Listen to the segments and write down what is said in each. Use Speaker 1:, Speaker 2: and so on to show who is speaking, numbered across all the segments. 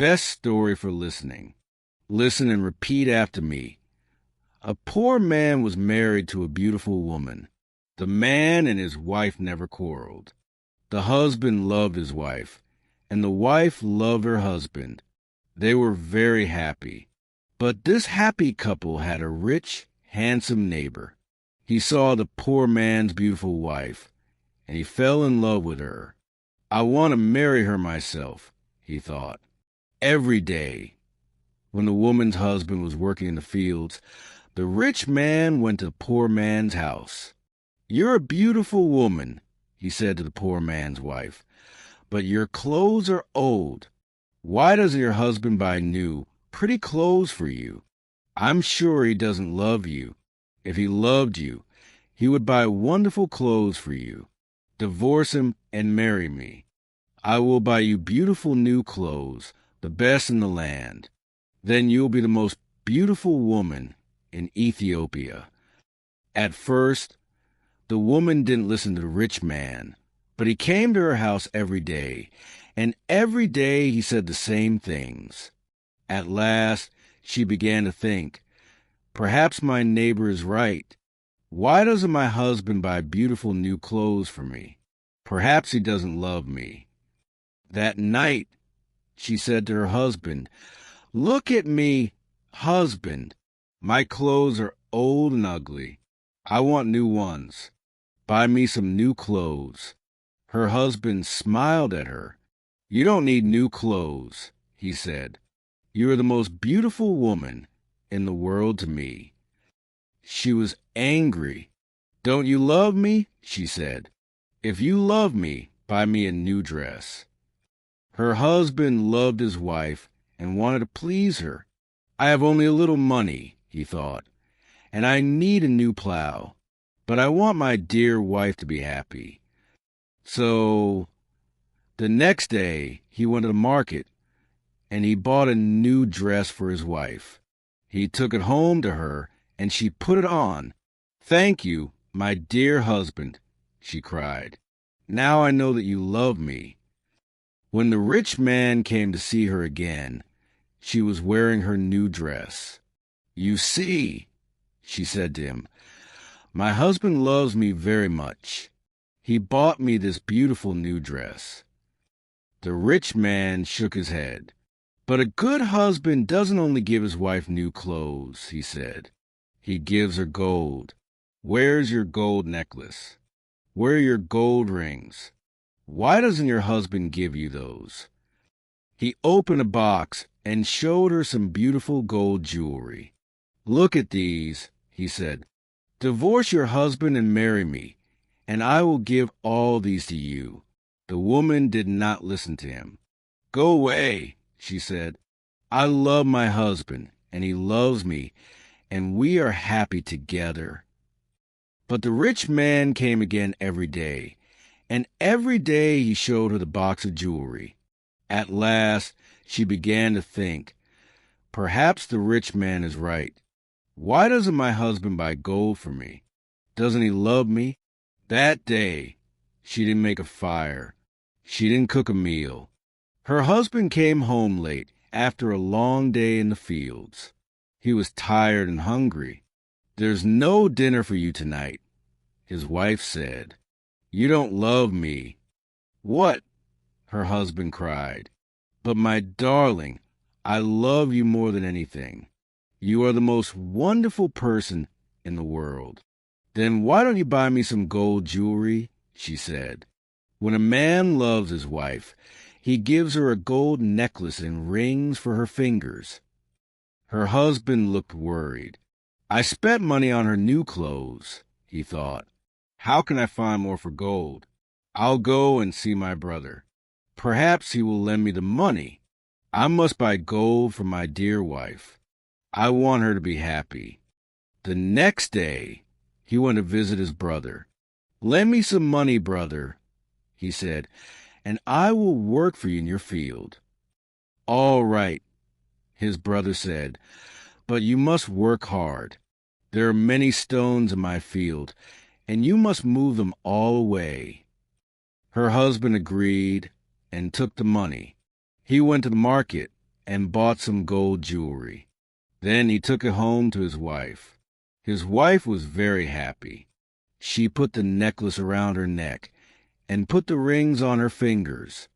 Speaker 1: best story for listening. Listen and repeat after me. A poor man was married to a beautiful woman. The man and his wife never quarreled. The husband loved his wife, and the wife loved her husband. They were very happy. But this happy couple had a rich, handsome neighbor. He saw the poor man's beautiful wife, and he fell in love with her. I want to marry her myself, he thought. Every day, when the woman's husband was working in the fields, the rich man went to the poor man's house. "You're a beautiful woman," he said to the poor man's wife, "but your clothes are old. Why doesn't your husband buy new, pretty clothes for you? I'm sure he doesn't love you. If he loved you, he would buy wonderful clothes for you. Divorce him and marry me. I will buy you beautiful new clothes, the best in the land. Then you'll be the most beautiful woman in Ethiopia." At first, the woman didn't listen to the rich man, but he came to her house every day, and every day he said the same things. At last, she began to think, perhaps my neighbor is right. Why doesn't my husband buy beautiful new clothes for me? Perhaps he doesn't love me. That night, she said to her husband, "Look at me, husband. My clothes are old and ugly. I want new ones. Buy me some new clothes." Her husband smiled at her. "You don't need new clothes," he said. "You are the most beautiful woman in the world to me." She was angry. "Don't you love me?" she said. "If you love me, buy me a new dress." Her husband loved his wife and wanted to please her. "I have only a little money," he thought, "and I need a new plow, but I want my dear wife to be happy." So the next day he went to the market, and he bought a new dress for his wife. He took it home to her, and she put it on. "Thank you, my dear husband," she cried. "Now I know that you love me." When the rich man came to see her again, she was wearing her new dress. "You see," she said to him, "my husband loves me very much. He bought me this beautiful new dress." The rich man shook his head. "But a good husband doesn't only give his wife new clothes," he said. "He gives her gold. Where's your gold necklace? Where are your gold rings? Why doesn't your husband give you those?" He opened a box and showed her some beautiful gold jewelry. "Look at these," he said. "Divorce your husband and marry me, and I will give all these to you." The woman did not listen to him. "Go away," she said. "I love my husband, and he loves me, and we are happy together." But the rich man came again every day, and every day he showed her the box of jewelry. At last, she began to think, perhaps the rich man is right. Why doesn't my husband buy gold for me? Doesn't he love me? That day, she didn't make a fire. She didn't cook a meal. Her husband came home late after a long day in the fields. He was tired and hungry. "There's no dinner for you tonight," his wife said. "You don't love me." "What?" her husband cried. "But my darling, I love you more than anything. You are the most wonderful person in the world." "Then why don't you buy me some gold jewelry?" she said. When a man loves his wife, he gives her a gold necklace and rings for her fingers. Her husband looked worried. "I spent money on her new clothes," he thought. "How can I find more for gold? I'll go and see my brother. Perhaps he will lend me the money. I must buy gold for my dear wife. I want her to be happy." The next day, he went to visit his brother. "Lend me some money, brother," he said, "and I will work for you in your field." "All right," his brother said, "but you must work hard. There are many stones in my field, and you must move them all away." Her husband agreed and took the money. He went to the market and bought some gold jewelry. Then he took it home to his wife. His wife was very happy. She put the necklace around her neck and put the rings on her fingers.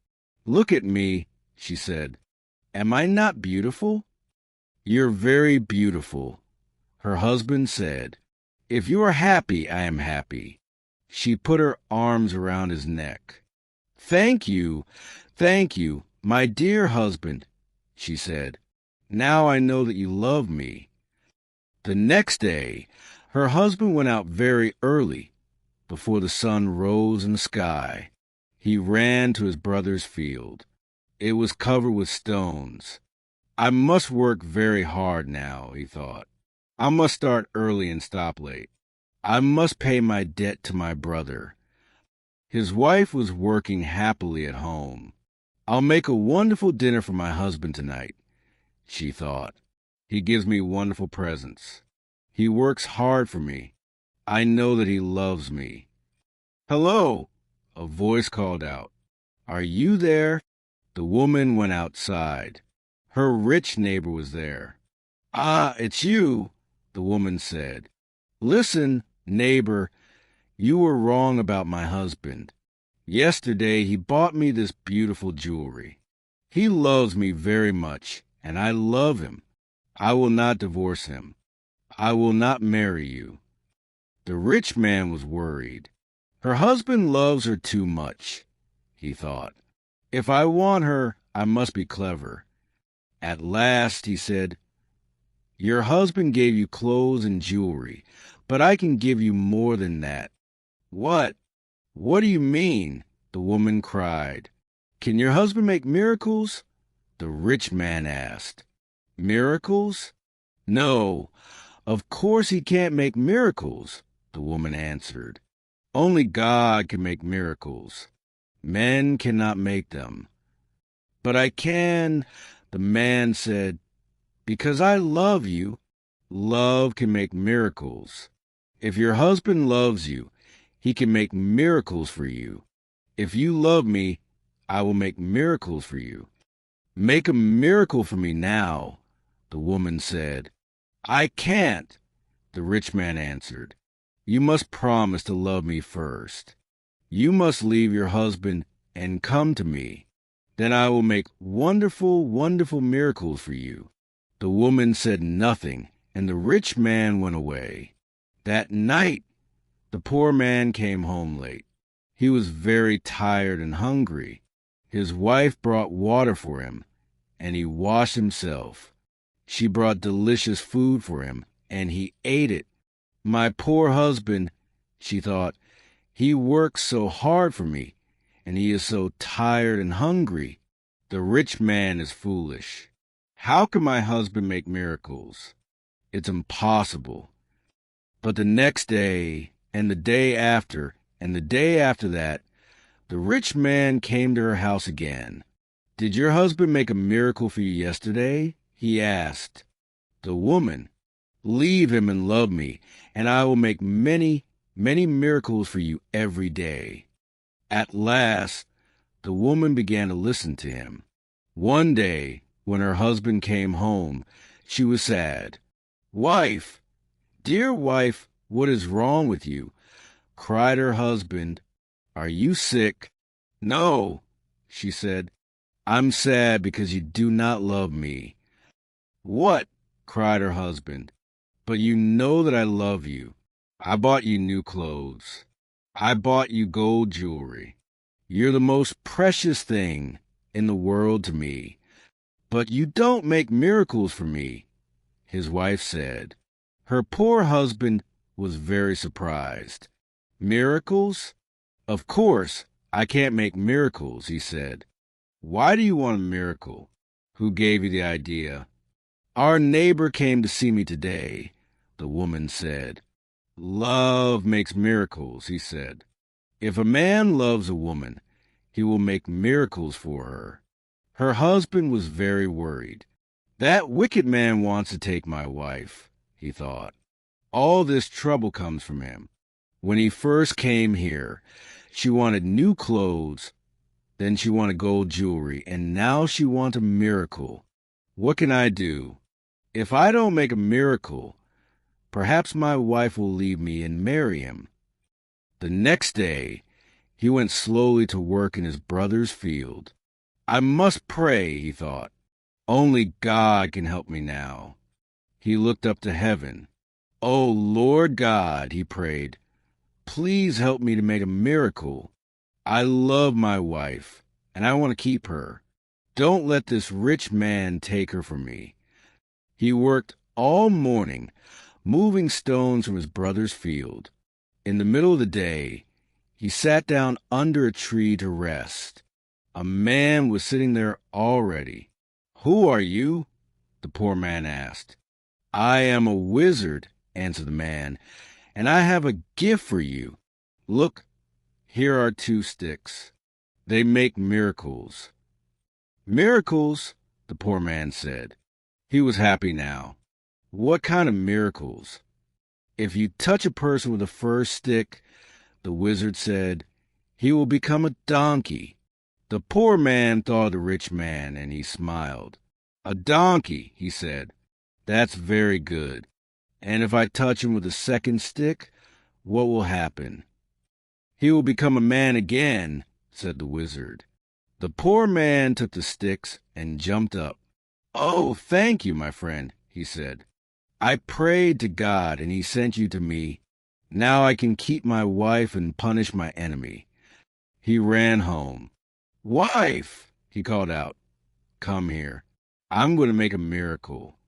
Speaker 1: "Look at me," she said. "Am I not beautiful?" "You're very beautiful," her husband said. "If you are happy, I am happy." She put her arms around his neck. Thank you, my dear husband," she said. "Now I know that you love me." The next day, her husband went out very early, before the sun rose in the sky. He ran to his brother's field. It was covered with stones. "I must work very hard now," he thought. "I must start early and stop late. I must pay my debt to my brother." His wife was working happily at home. "I'll make a wonderful dinner for my husband tonight," she thought. "He gives me wonderful presents. He works hard for me. I know that he loves me." "Hello," a voice called out. "Are you there?" The woman went outside. Her rich neighbor was there. "Ah, it's you," the woman said. "Listen, neighbor, you were wrong about my husband. Yesterday he bought me this beautiful jewelry. He loves me very much, and I love him. I will not divorce him. I will not marry you." The rich man was worried. Her husband loves her too much, he thought. "If I want her, I must be clever." At last he said, "Your husband gave you clothes and jewelry, but I can give you more than that." "What? What do you mean?" the woman cried. "Can your husband make miracles?" the rich man asked. "Miracles? No, of course he can't make miracles," the woman answered. "Only God can make miracles. Men cannot make them." "But I can," the man said, "because I love you." Love can make miracles. If your husband loves you, he can make miracles for you. If you love me, I will make miracles for you. "Make a miracle for me now," the woman said. "I can't," the rich man answered. "You must promise to love me first. You must leave your husband and come to me. Then I will make wonderful, wonderful miracles for you." The woman said nothing, and the rich man went away. That night, the poor man came home late. He was very tired and hungry. His wife brought water for him, and he washed himself. She brought delicious food for him, and he ate it. "My poor husband," she thought, "he works so hard for me, and he is so tired and hungry. The rich man is foolish. How can my husband make miracles? It's impossible." But the next day, and the day after, and the day after that, the rich man came to her house again. "Did your husband make a miracle for you yesterday?" he asked. The woman, "Leave him and love me, and I will make many, many miracles for you every day." At last, the woman began to listen to him. One day, when her husband came home, she was sad. "Wife, dear wife, what is wrong with you?" cried her husband. "Are you sick?" "No," she said. "I'm sad because you do not love me." "What?" cried her husband. "But you know that I love you. I bought you new clothes. I bought you gold jewelry. You're the most precious thing in the world to me. But you don't make miracles for me," his wife said. Her poor husband was very surprised. "Miracles? Of course, I can't make miracles," he said. "Why do you want a miracle? Who gave you the idea?" "Our neighbor came to see me today," the woman said. "Love makes miracles," he said. "If a man loves a woman, he will make miracles for her." Her husband was very worried. "That wicked man wants to take my wife," he thought. "All this trouble comes from him. When he first came here, she wanted new clothes, then she wanted gold jewelry, and now she wants a miracle. What can I do? If I don't make a miracle, perhaps my wife will leave me and marry him." The next day, he went slowly to work in his brother's field. "I must pray," he thought. "Only God can help me now." He looked up to heaven. "Oh, Lord God," he prayed, "please help me to make a miracle. I love my wife, and I want to keep her. Don't let this rich man take her from me." He worked all morning, moving stones from his brother's field. In the middle of the day, he sat down under a tree to rest. A man was sitting there already. "Who are you?" the poor man asked. "I am a wizard," answered the man, "and I have a gift for you. Look, here are 2 sticks. They make miracles." "Miracles?" the poor man said. He was happy now. "What kind of miracles?" "If you touch a person with the first stick," the wizard said, "he will become a donkey." The poor man thought of the rich man, and he smiled. "A donkey," he said. "That's very good. And if I touch him with the second stick, what will happen?" "He will become a man again," said the wizard. The poor man took the sticks and jumped up. "Oh, thank you, my friend," he said. "I prayed to God, and he sent you to me. Now I can keep my wife and punish my enemy." He ran home. "Wife," he called out, "come here. I'm going to make a miracle."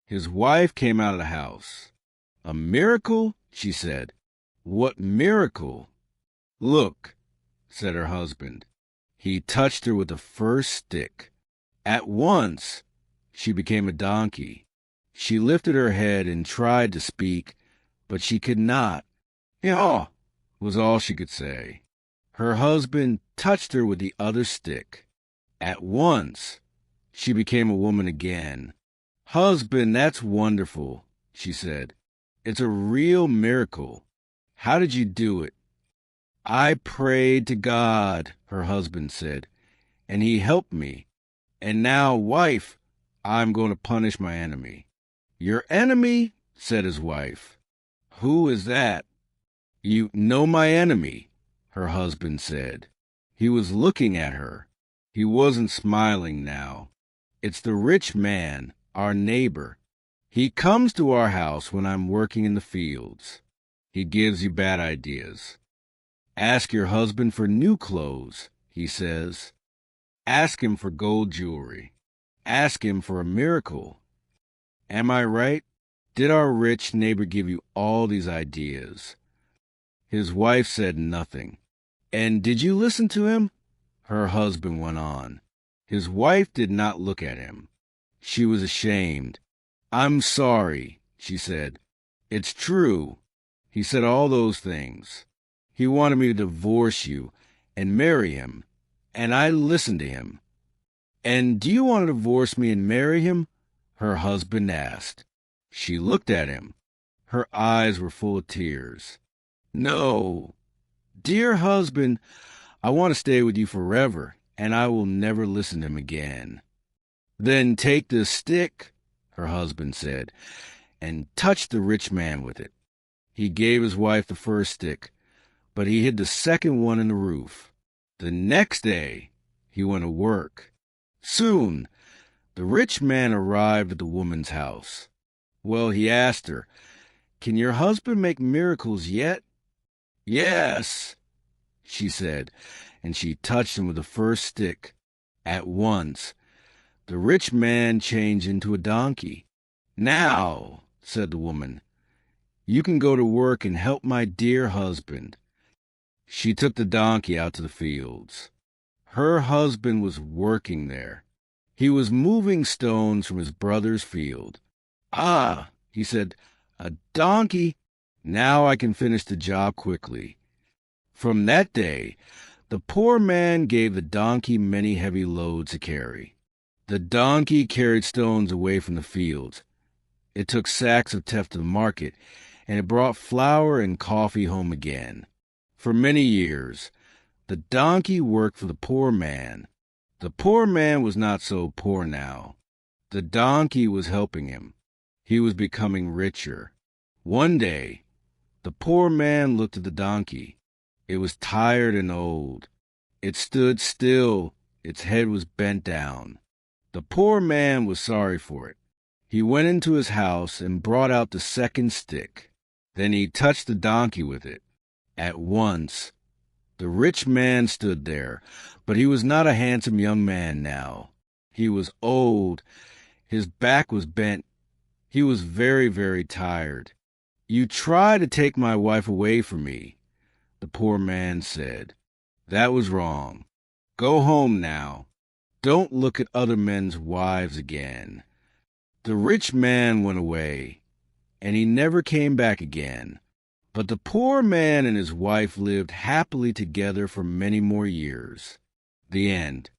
Speaker 1: His wife came out of the house. "A miracle?" she said. "What miracle?" "Look," said her husband. He touched her with the first stick. At once, she became a donkey. She lifted her head and tried to speak, but she could not. "Yaw," was all she could say. Her husband touched her with the other stick. At once, she became a woman again. "Husband, that's wonderful," she said. "It's a real miracle. How did you do it?" "I prayed to God," her husband said, "and he helped me. And now, wife, I'm going to punish my enemy." "Your enemy?" said his wife. "Who is that?" "You know my enemy," her husband said. He was looking at her. He wasn't smiling now. "It's the rich man, our neighbor. He comes to our house when I'm working in the fields. He gives you bad ideas. Ask your husband for new clothes, he says. Ask him for gold jewelry. Ask him for a miracle. Am I right? Did our rich neighbor give you all these ideas?" His wife said nothing. "And did you listen to him?" her husband went on. His wife did not look at him. She was ashamed. "I'm sorry," she said. "It's true. He said all those things. He wanted me to divorce you and marry him, and I listened to him." "And do you want to divorce me and marry him?" her husband asked. She looked at him. Her eyes were full of tears. "No, dear husband, I want to stay with you forever, and I will never listen to him again." "Then take this stick," her husband said, "and touch the rich man with it." He gave his wife the first stick, but he hid the second one in the roof. The next day, he went to work. Soon, the rich man arrived at the woman's house. Well, he asked her, "Can your husband make miracles yet?" "Yes," she said, and she touched him with the first stick. At once, the rich man changed into a donkey. "Now," said the woman, "you can go to work and help my dear husband." She took the donkey out to the fields. Her husband was working there. He was moving stones from his brother's field. "Ah," he said, "a donkey. Now I can finish the job quickly." From that day, the poor man gave the donkey many heavy loads to carry. The donkey carried stones away from the fields. It took sacks of teff to the market, and it brought flour and coffee home again. For many years, the donkey worked for the poor man. The poor man was not so poor now. The donkey was helping him. He was becoming richer. One day, the poor man looked at the donkey. It was tired and old. It stood still. Its head was bent down. The poor man was sorry for it. He went into his house and brought out the second stick. Then he touched the donkey with it. At once, the rich man stood there, but he was not a handsome young man now. He was old. His back was bent. He was very, very tired. "You tried to take my wife away from me," the poor man said. "That was wrong. Go home now. Don't look at other men's wives again." The rich man went away, and he never came back again. But the poor man and his wife lived happily together for many more years. The end.